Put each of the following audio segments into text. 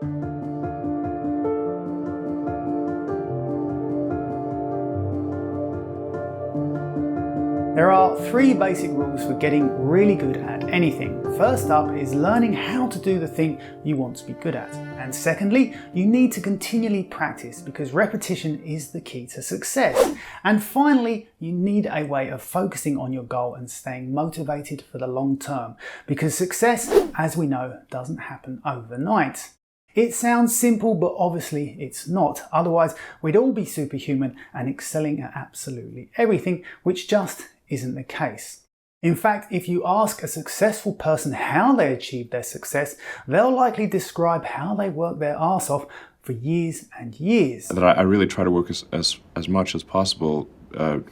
There are 3 basic rules for getting really good at anything. First up is learning how to do the thing you want to be good at. And secondly, you need to continually practice because repetition is the key to success. And finally, you need a way of focusing on your goal and staying motivated for the long term because success, as we know, doesn't happen overnight. It sounds simple, but obviously it's not. Otherwise, we'd all be superhuman and excelling at absolutely everything, which just isn't the case. In fact, if you ask a successful person how they achieved their success, they'll likely describe how they worked their arse off for years and years. That I really try to work as much as possible, to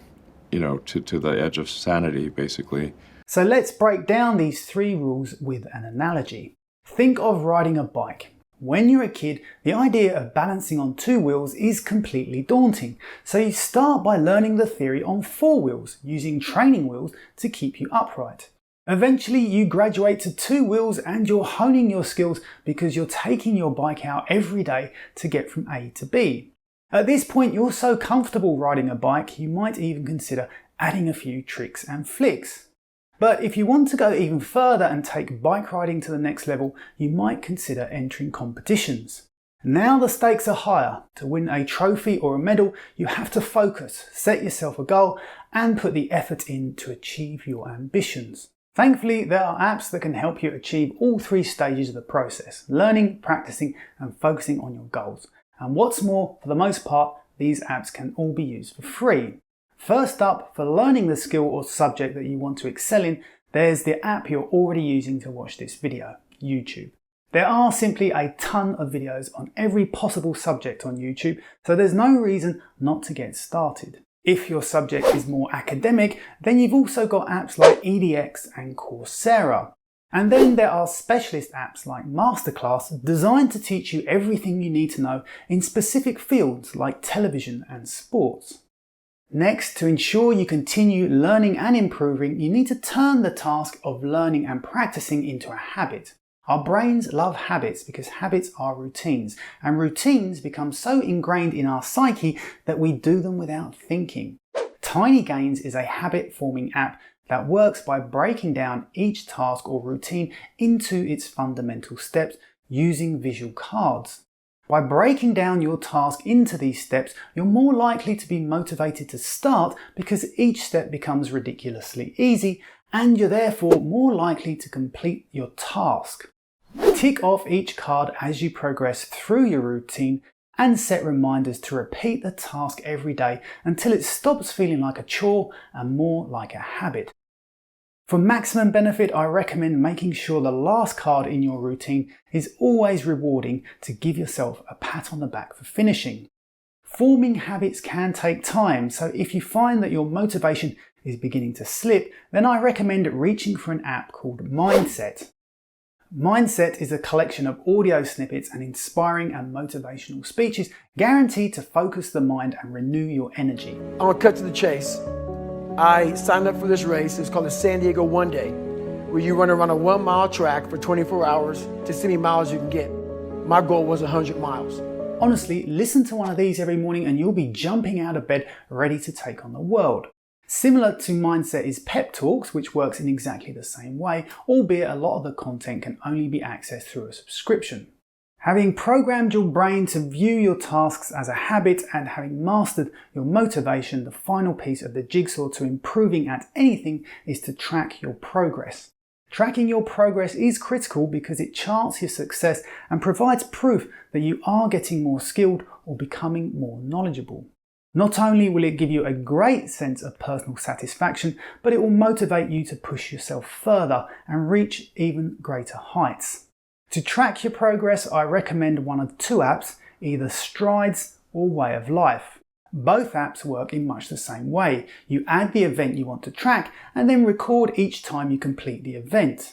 the edge of sanity, basically. So let's break down these 3 rules with an analogy. Think of riding a bike. When you're a kid, the idea of balancing on 2 wheels is completely daunting. So you start by learning the theory on 4 wheels, using training wheels to keep you upright. Eventually you graduate to 2 wheels and you're honing your skills because you're taking your bike out every day to get from A to B. At this point you're so comfortable riding a bike you might even consider adding a few tricks and flicks. But if you want to go even further and take bike riding to the next level, you might consider entering competitions. Now the stakes are higher. To win a trophy or a medal, you have to focus, set yourself a goal, and put the effort in to achieve your ambitions. Thankfully, there are apps that can help you achieve all 3 stages of the process: learning, practicing, and focusing on your goals. And what's more, for the most part, these apps can all be used for free. First up, for learning the skill or subject that you want to excel in, there's the app you're already using to watch this video, YouTube. There are simply a ton of videos on every possible subject on YouTube, so there's no reason not to get started. If your subject is more academic, then you've also got apps like EDX and Coursera. And then there are specialist apps like Masterclass designed to teach you everything you need to know in specific fields like television and sports. Next, to ensure you continue learning and improving, you need to turn the task of learning and practicing into a habit. Our brains love habits because habits are routines, and routines become so ingrained in our psyche that we do them without thinking. Tiny Gains is a habit-forming app that works by breaking down each task or routine into its fundamental steps using visual cards. By breaking down your task into these steps, you're more likely to be motivated to start because each step becomes ridiculously easy, and you're therefore more likely to complete your task. Tick off each card as you progress through your routine and set reminders to repeat the task every day until it stops feeling like a chore and more like a habit. For maximum benefit, I recommend making sure the last card in your routine is always rewarding to give yourself a pat on the back for finishing. Forming habits can take time, so if you find that your motivation is beginning to slip, then I recommend reaching for an app called Mindset. Mindset is a collection of audio snippets and inspiring and motivational speeches guaranteed to focus the mind and renew your energy. I'm gonna cut to the chase. I signed up for this race. It's called the San Diego One Day, where you run around a 1-mile track for 24 hours to see how many miles you can get. My goal was 100 miles. Honestly, listen to one of these every morning and you'll be jumping out of bed ready to take on the world. Similar to Mindset is Pep Talks, which works in exactly the same way, albeit a lot of the content can only be accessed through a subscription. Having programmed your brain to view your tasks as a habit and having mastered your motivation, the final piece of the jigsaw to improving at anything is to track your progress. Tracking your progress is critical because it charts your success and provides proof that you are getting more skilled or becoming more knowledgeable. Not only will it give you a great sense of personal satisfaction, but it will motivate you to push yourself further and reach even greater heights. To track your progress, I recommend one of 2 apps, either Strides or Way of Life. Both apps work in much the same way. You add the event you want to track and then record each time you complete the event.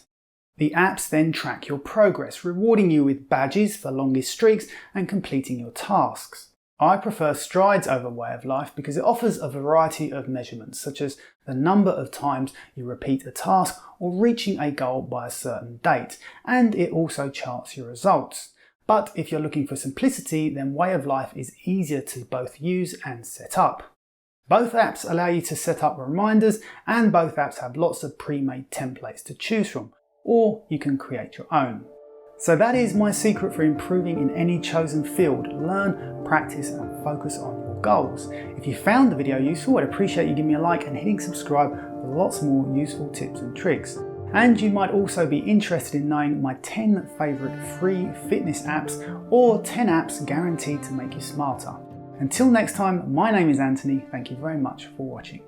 The apps then track your progress, rewarding you with badges for longest streaks and completing your tasks. I prefer Strides over Way of Life because it offers a variety of measurements, such as the number of times you repeat a task or reaching a goal by a certain date, and it also charts your results. But if you're looking for simplicity, then Way of Life is easier to both use and set up. Both apps allow you to set up reminders, and both apps have lots of pre-made templates to choose from, or you can create your own. So that is my secret for improving in any chosen field. Learn, practice, and focus on your goals. If you found the video useful, I'd appreciate you giving me a like and hitting subscribe for lots more useful tips and tricks. And you might also be interested in knowing my 10 favourite free fitness apps, or 10 apps guaranteed to make you smarter. Until next time, my name is Anthony. Thank you very much for watching.